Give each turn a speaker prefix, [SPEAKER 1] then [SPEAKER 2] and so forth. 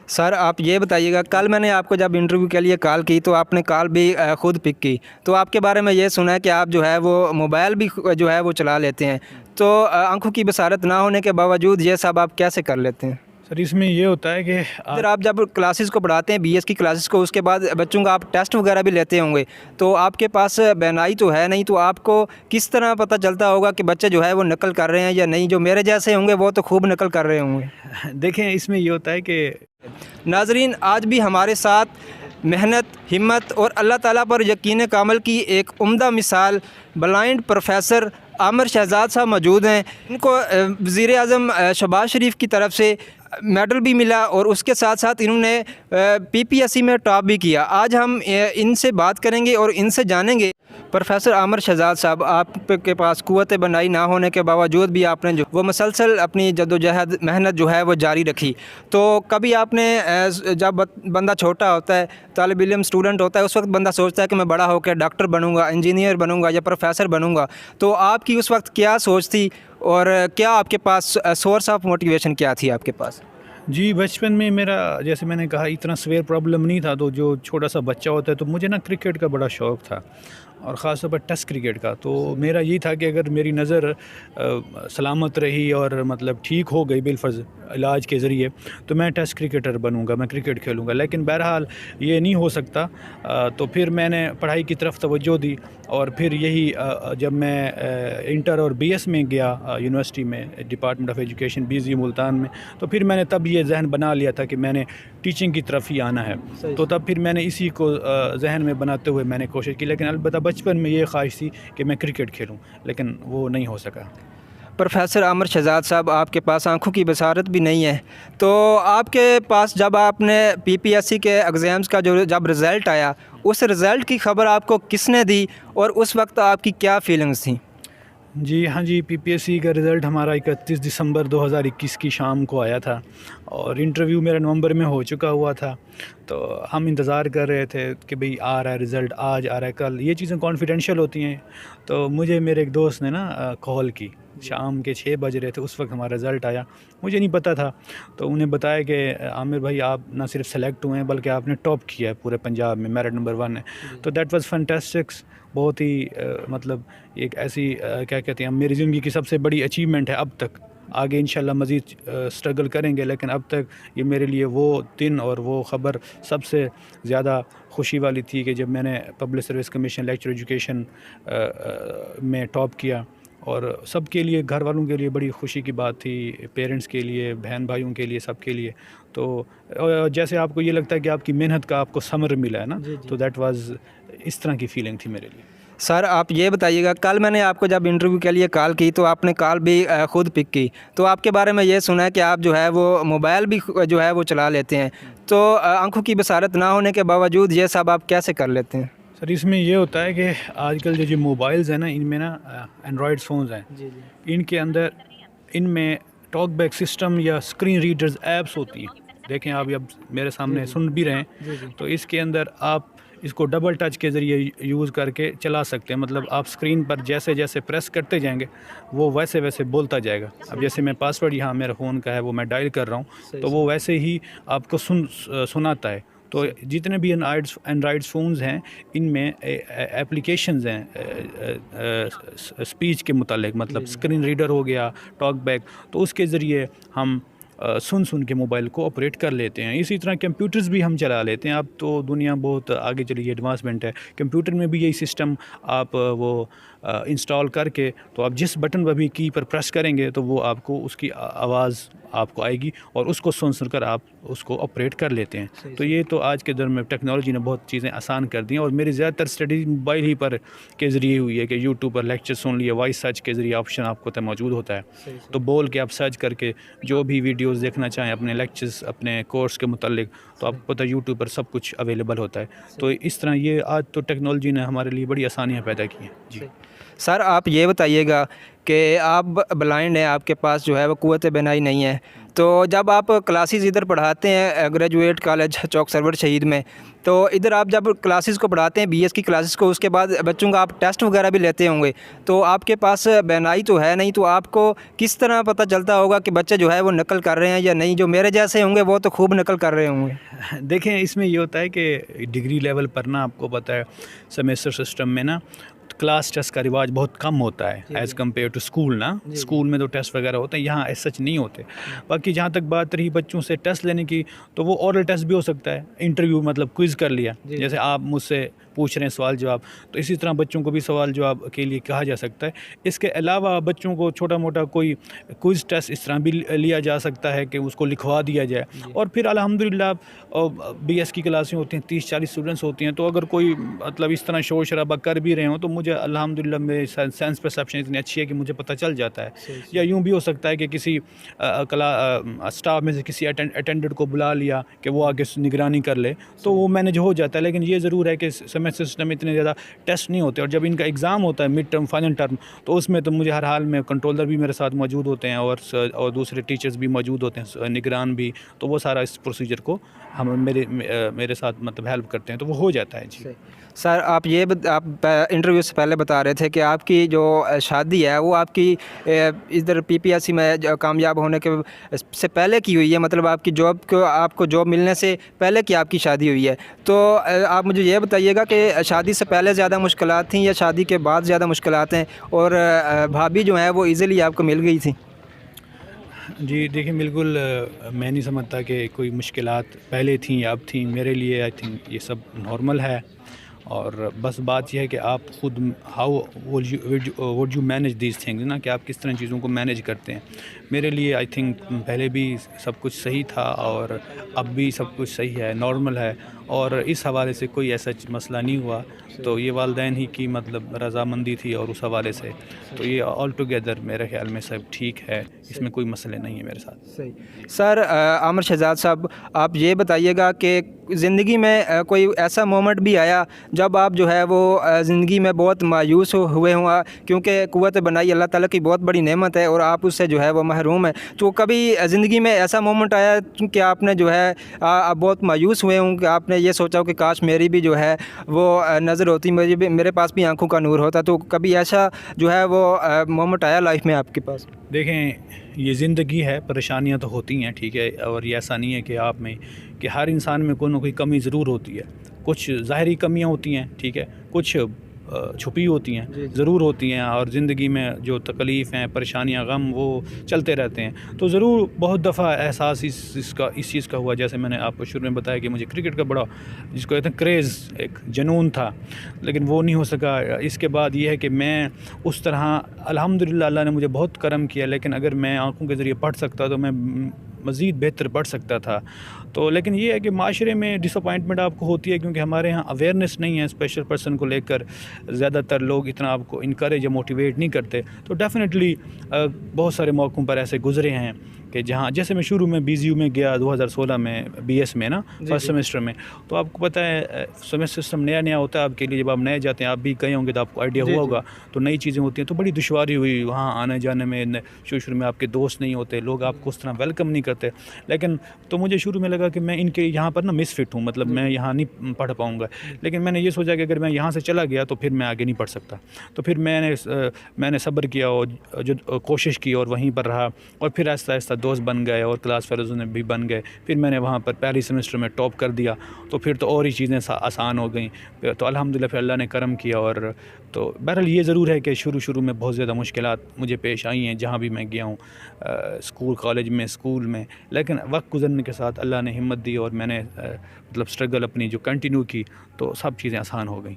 [SPEAKER 1] سر آپ یہ بتائیے گا، کل میں نے آپ کو جب انٹرویو کے لیے کال کی تو آپ نے کال بھی خود پک کی، تو آپ کے بارے میں یہ سنا ہے کہ آپ جو ہے وہ موبائل بھی جو ہے وہ چلا لیتے ہیں، تو آنکھوں کی بصارت نہ ہونے کے باوجود یہ سب آپ کیسے کر لیتے ہیں؟
[SPEAKER 2] سر اس میں یہ ہوتا ہے کہ
[SPEAKER 1] اگر آپ جب کلاسز کو پڑھاتے ہیں، بی ایس کی کلاسز کو، اس کے بعد بچوں کا آپ ٹیسٹ وغیرہ بھی لیتے ہوں گے، تو آپ کے پاس بینائی تو ہے نہیں، تو آپ کو کس طرح پتہ چلتا ہوگا کہ بچے جو ہے وہ نقل کر رہے ہیں یا نہیں؟ جو میرے جیسے ہوں گے وہ تو خوب نقل کر رہے ہوں گے۔
[SPEAKER 2] دیکھیں اس میں یہ ہوتا ہے کہ
[SPEAKER 1] ناظرین، آج بھی ہمارے ساتھ محنت، ہمت اور اللہ تعالیٰ پر یقین کامل کی ایک عمدہ مثال بلائنڈ پروفیسر عامر شہزاد صاحب موجود ہیں۔ ان کو وزیر اعظم شہباز شریف کی طرف سے میڈل بھی ملا اور اس کے ساتھ ساتھ انہوں نے پی پی ایس سی میں ٹاپ بھی کیا۔ آج ہم ان سے بات کریں گے اور ان سے جانیں گے۔ پروفیسر عامر شہزاد صاحب، آپ کے پاس قوت بنائی نہ ہونے کے باوجود بھی آپ نے جو وہ مسلسل اپنی جدوجہد محنت جو ہے وہ جاری رکھی، تو کبھی آپ نے جب بندہ چھوٹا ہوتا ہے، طالب علم اسٹوڈنٹ ہوتا ہے، اس وقت بندہ سوچتا ہے کہ میں بڑا ہو کے ڈاکٹر بنوں گا، انجینئر بنوں گا یا پروفیسر بنوں گا، تو آپ کی اس وقت کیا سوچ تھی اور کیا آپ کے پاس سورس آف موٹیویشن کیا تھی آپ کے پاس؟
[SPEAKER 2] جی بچپن میں میرا، جیسے میں نے کہا، اتنا سویئر پرابلم نہیں تھا، تو جو چھوٹا سا بچہ ہوتا ہے تو مجھے نا کرکٹ کا بڑا شوق تھا، اور خاص طور پر ٹیسٹ کرکٹ کا۔ تو میرا یہ تھا کہ اگر میری نظر سلامت رہی اور مطلب ٹھیک ہو گئی بالفرض علاج کے ذریعے، تو میں ٹیسٹ کرکٹر بنوں گا، میں کرکٹ کھیلوں گا۔ لیکن بہرحال یہ نہیں ہو سکتا، تو پھر میں نے پڑھائی کی طرف توجہ دی، اور پھر یہی جب میں انٹر اور بی ایس میں گیا یونیورسٹی میں، department of education BZ Multan میں، تو پھر میں نے تب یہ ذہن بنا لیا تھا کہ میں نے ٹیچنگ کی طرف ہی آنا ہے۔ تو تب پھر میں نے اسی کو ذہن میں بناتے ہوئے میں نے کوشش کی، لیکن البتہ بچپن میں یہ خواہش تھی کہ میں کرکٹ کھیلوں، لیکن وہ نہیں ہو سکا۔
[SPEAKER 1] پروفیسر عامر شہزاد صاحب، آپ کے پاس آنکھوں کی بصارت بھی نہیں ہے، تو آپ کے پاس جب آپ نے PPSC کے ایگزامس کا جب رزلٹ آیا، اس رزلٹ کی خبر آپ کو کس نے دی اور اس وقت آپ کی کیا فیلنگز تھیں؟
[SPEAKER 2] جی ہاں جی، PPSC کا رزلٹ ہمارا 31 دسمبر 2021 کی شام کو آیا تھا، اور انٹرویو میرا نومبر میں ہو چکا ہوا تھا۔ تو ہم انتظار کر رہے تھے کہ بھئی آ رہا ہے رزلٹ، آج آ رہا ہے، کل، یہ چیزیں کانفیڈینشیل ہوتی ہیں۔ تو مجھے میرے ایک دوست نے نا کال کی، شام کے 6 بج رہے تھے اس وقت ہمارا رزلٹ آیا، مجھے نہیں پتہ تھا۔ تو انہیں بتایا کہ عامر بھائی آپ نہ صرف سلیکٹ ہوئے ہیں بلکہ آپ نے ٹاپ کیا ہے پورے پنجاب میں، میرٹ نمبر 1 ہے۔ تو دیٹ واز فینٹاسٹکس، بہت ہی مطلب ایک ایسی کیا کہتے ہیں، میری زندگی کی سب سے بڑی اچیومنٹ ہے اب تک۔ آگے انشاءاللہ مزید اسٹرگل کریں گے، لیکن اب تک یہ میرے لیے وہ دن اور وہ خبر سب سے زیادہ خوشی والی تھی کہ جب میں نے public service commission lecture education میں ٹاپ کیا، اور سب کے لیے، گھر والوں کے لیے بڑی خوشی کی بات تھی، پیرنٹس کے لیے، بہن بھائیوں کے لیے، سب کے لیے۔ تو جیسے آپ کو یہ لگتا ہے کہ آپ کی محنت کا آپ کو ثمر ملا ہے نا، تو دیٹ واز اس طرح کی فیلنگ تھی میرے لیے۔
[SPEAKER 1] سر آپ یہ بتائیے گا، کل میں نے آپ کو جب انٹرویو کے لیے کال کی تو آپ نے کال بھی خود پک کی، تو آپ کے بارے میں یہ سنا ہے کہ آپ جو ہے وہ موبائل بھی جو ہے وہ چلا لیتے ہیں، تو آنکھوں کی بصارت نہ ہونے کے باوجود یہ سب آپ کیسے کر لیتے ہیں؟
[SPEAKER 2] سر اس میں یہ ہوتا ہے کہ آج کل جو موبائلز ہیں نا، ان میں نا اینڈرائڈ فونز ہیں، ان کے اندر ان میں ٹاک بیک سسٹم یا اسکرین ریڈرز ایپس ہوتی ہیں۔ دیکھیں آپ اب میرے سامنے سن بھی رہے ہیں، تو اس کے اندر آپ اس کو ڈبل ٹچ کے ذریعے یوز کر کے چلا سکتے ہیں، مطلب آپ اسکرین پر جیسے جیسے پریس کرتے جائیں گے وہ ویسے ویسے بولتا جائے گا۔ اب جیسے میں پاسورڈ یہاں میرے فون کا ہے وہ میں ڈائل کر رہا ہوں، تو وہ ویسے ہی آپ کو سناتا ہے۔ تو جتنے بھی اینڈرائڈ فونز ہیں ان میں ایپلیکیشنز ہیں اسپیچ کے متعلق، مطلب اسکرین ریڈر ہو گیا، ٹاک بیک، تو اس کے ذریعے ہم سن کے موبائل کو آپریٹ کر لیتے ہیں۔ اسی طرح کمپیوٹرز بھی ہم چلا لیتے ہیں۔ اب تو دنیا بہت آگے چلی گئی، ایڈوانسمنٹ ہے، کمپیوٹر میں بھی یہی سسٹم آپ وہ انسٹال کر کے، تو آپ جس بٹن پر بھی کی پر پریس کریں گے تو وہ آپ کو اس کی آواز آپ کو آئے گی، اور اس کو سن کر آپ اس کو آپریٹ کر لیتے ہیں۔ تو یہ تو آج کے دور میں ٹیکنالوجی نے بہت چیزیں آسان کر دی ہیں، اور میری زیادہ تر اسٹڈی موبائل ہی پر کے ذریعے ہوئی ہے کہ یوٹیوب پر لیکچر سن لیے، وائس سرچ کے ذریعے آپشن آپ کو موجود ہوتا ہے، تو بول کے آپ سرچ کر کے جو بھی ویڈیوز دیکھنا چاہیں اپنے لیکچرز، اپنے کورس کے متعلق، تو آپ کو پتہ یوٹیوب پر سب کچھ اویلیبل ہوتا ہے۔ تو اس طرح یہ آج تو ٹیکنالوجی نے ہمارے لیے بڑی آسانیاں پیدا کی ہیں۔ جی
[SPEAKER 1] سر آپ یہ بتائیے گا کہ آپ بلائنڈ ہیں، آپ کے پاس جو ہے وہ قوت بینائی نہیں ہے، تو جب آپ کلاسز ادھر پڑھاتے ہیں گریجویٹ کالج چوک سرور شہید میں، تو ادھر آپ جب کلاسز کو پڑھاتے ہیں بی ایس کی کلاسز کو، اس کے بعد بچوں کا آپ ٹیسٹ وغیرہ بھی لیتے ہوں گے، تو آپ کے پاس بینائی تو ہے نہیں، تو آپ کو کس طرح پتہ چلتا ہوگا کہ بچے جو ہے وہ نقل کر رہے ہیں یا نہیں؟ جو میرے جیسے ہوں گے وہ تو خوب نقل کر رہے ہوں گے۔
[SPEAKER 2] دیکھیں اس میں یہ ہوتا ہے کہ ڈگری لیول پر نا آپ کو پتہ ہے سیمیسٹر سسٹم میں نا کلاس ٹیسٹ کا رواج بہت کم ہوتا ہے ایز کمپیئر ٹو اسکول نا، اسکول میں تو ٹیسٹ وغیرہ ہوتے ہیں، یہاں ایس سچ نہیں ہوتے۔ باقی جہاں تک بات رہی بچوں سے ٹیسٹ لینے کی، تو وہ اورل ٹیسٹ بھی ہو سکتا ہے، انٹرویو مطلب کوئز کر لیا، جیسے آپ مجھ سے پوچھ رہے ہیں سوال جواب، تو اسی طرح بچوں کو بھی سوال جواب کے لیے کہا جا سکتا ہے۔ اس کے علاوہ بچوں کو چھوٹا موٹا کوئی کوئز ٹیسٹ اس طرح بھی لیا جا سکتا ہے کہ اس کو لکھوا دیا جائے، اور پھر الحمدللہ بی ایس کی کلاسیں ہوتی ہیں، 30-40 اسٹوڈنٹس ہوتی ہیں، تو اگر کوئی مطلب اس طرح شور شرابہ کر بھی رہے ہوں تو مجھے الحمدللہ میری سینس پرسیپشن اتنی اچھی ہے کہ مجھے پتہ چل جاتا ہے۔ یا یوں بھی ہو سکتا ہے کہ کسی اسٹاف میں سے کسی اٹینڈنٹ کو بلا لیا کہ وہ آگے نگرانی کر لے، تو وہ مینیج ہو جاتا ہے۔ لیکن یہ ضرور ہے کہ سیمیسٹر سسٹم میں اتنے زیادہ ٹیسٹ نہیں ہوتے، اور جب ان کا ایگزام ہوتا ہے مڈ ٹرم فائنل ٹرم، تو اس میں تو مجھے ہر حال میں کنٹرولر بھی میرے ساتھ موجود ہوتے ہیں اور دوسرے ٹیچرز بھی موجود ہوتے ہیں، نگران بھی، تو وہ سارا اس پروسیجر کو ہم میرے ساتھ مطلب ہیلپ کرتے ہیں، تو وہ ہو جاتا ہے۔ جی
[SPEAKER 1] سر، آپ آپ انٹرویو سے پہلے بتا رہے تھے کہ آپ کی جو شادی ہے وہ آپ کی ادھر پی پی ایس سی میں کامیاب ہونے کے سے پہلے کی ہوئی ہے، مطلب آپ کی جاب کو، آپ کو جاب ملنے سے پہلے کی آپ کی شادی ہوئی ہے۔ تو آپ مجھے یہ بتائیے گا کہ شادی سے پہلے زیادہ مشکلات تھیں یا شادی کے بعد زیادہ مشکلات ہیں، اور بھابھی جو ہیں وہ ایزیلی آپ کو مل گئی تھیں؟
[SPEAKER 2] جی دیکھیں، بالکل میں نہیں سمجھتا کہ کوئی مشکلات پہلے تھیں یا اب تھیں، میرے لیے آئی تھنک یہ سب نارمل ہے، اور بس بات یہ ہے کہ آپ خود how would you manage these things نا، کہ آپ کس طرح چیزوں کو مینیج کرتے ہیں۔ میرے لیے آئی تھنک پہلے بھی سب کچھ صحیح تھا اور اب بھی سب کچھ صحیح ہے، نارمل ہے، اور اس حوالے سے کوئی ایسا مسئلہ نہیں ہوا۔ تو یہ والدین ہی کی مطلب رضامندی تھی، اور اس حوالے سے تو یہ آل ٹوگیدر میرے خیال میں سب ٹھیک ہے، اس میں کوئی مسئلے نہیں ہے میرے ساتھ۔
[SPEAKER 1] صحیح۔ سر عامر شہزاد صاحب، آپ یہ بتائیے گا کہ زندگی میں کوئی ایسا مومنٹ بھی آیا جب آپ جو ہے وہ زندگی میں بہت مایوس ہوئے ہوں، کیونکہ قوت بنائی اللہ تعالیٰ کی بہت بڑی نعمت ہے اور آپ اس سے جو ہے وہ محروم ہیں، تو کبھی زندگی میں ایسا مومنٹ آیا کہ آپ نے جو ہے آپ بہت مایوس ہوئے ہوں، کہ آپ نے یہ سوچا ہو کہ کاش میری بھی جو ہے وہ نظر ہوتی، میرے پاس بھی آنکھوں کا نور ہوتا، تو کبھی ایسا جو ہے وہ مومنٹ آیا لائف میں آپ کے پاس؟
[SPEAKER 2] دیکھیں، یہ زندگی ہے، پریشانیاں تو ہوتی ہیں، ٹھیک ہے، اور یہ ایسا نہیں ہے کہ آپ میں کہ ہر انسان میں کوئی نہ کوئی کمی ضرور ہوتی ہے، کچھ ظاہری کمیاں ہوتی ہیں، ٹھیک ہے، کچھ چھپی ہوتی ہیں، ضرور ہوتی ہیں، اور زندگی میں جو تکلیف ہیں، پریشانیاں، غم، وہ چلتے رہتے ہیں۔ تو ضرور بہت دفعہ احساس اس چیز کا ہوا، جیسے میں نے آپ کو شروع میں بتایا کہ مجھے کرکٹ کا بڑا، جس کو کہتے ہیں کریز، ایک جنون تھا، لیکن وہ نہیں ہو سکا۔ اس کے بعد یہ ہے کہ میں اس طرح الحمدللہ اللہ نے مجھے بہت کرم کیا، لیکن اگر میں آنکھوں کے ذریعے پڑھ سکتا تو میں مزید بہتر پڑھ سکتا تھا۔ تو لیکن یہ ہے کہ معاشرے میں ڈس اپوائنٹمنٹ آپ کو ہوتی ہے، کیونکہ ہمارے ہاں اویئرنیس نہیں ہے اسپیشل پرسن کو لے کر، زیادہ تر لوگ اتنا آپ کو انکریج یا موٹیویٹ نہیں کرتے۔ تو ڈیفینیٹلی بہت سارے موقعوں پر ایسے گزرے ہیں کہ جہاں، جیسے میں شروع میں BZU میں گیا 2016 میں، بی ایس میں نا، فرسٹ سیمسٹر میں، تو آپ کو پتہ ہے سیمسٹر سسٹم نیا ہوتا ہے آپ کے لیے، جب آپ نئے جاتے ہیں، آپ بھی گئے ہوں گے تو آپ کو آئیڈیا ہوا ہوگا، تو نئی چیزیں ہوتی ہیں، تو بڑی دشواری ہوئی وہاں آنے جانے میں، شروع میں آپ کے دوست نہیں ہوتے، لوگ آپ کو اس طرح ویلکم نہیں کرتے، لیکن تو مجھے شروع میں لگا کہ میں ان کے یہاں پر نا مس فٹ ہوں، مطلب میں یہاں نہیں پڑھ پاؤں گا، لیکن میں نے یہ سوچا کہ اگر میں یہاں سے چلا گیا تو پھر میں آگے نہیں پڑھ سکتا، تو پھر میں نے صبر کیا اور جو کوشش کی اور وہیں پر رہا، اور پھر آہستہ آہستہ دوست بن گئے اور کلاس فیلوز میں بھی بن گئے، پھر میں نے وہاں پر پہلی سیمسٹر میں ٹاپ کر دیا، تو پھر تو اور ہی چیزیں آسان ہو گئیں، تو الحمدللہ پھر اللہ نے کرم کیا۔ اور تو بہرحال یہ ضرور ہے کہ شروع میں بہت زیادہ مشکلات مجھے پیش آئی ہیں جہاں بھی میں گیا ہوں، اسکول، کالج میں، اسکول میں، لیکن وقت گزرنے کے ساتھ اللہ نے ہمت دی اور میں نے مطلب اسٹرگل اپنی جو کنٹینیو کی، تو سب چیزیں آسان ہو گئیں۔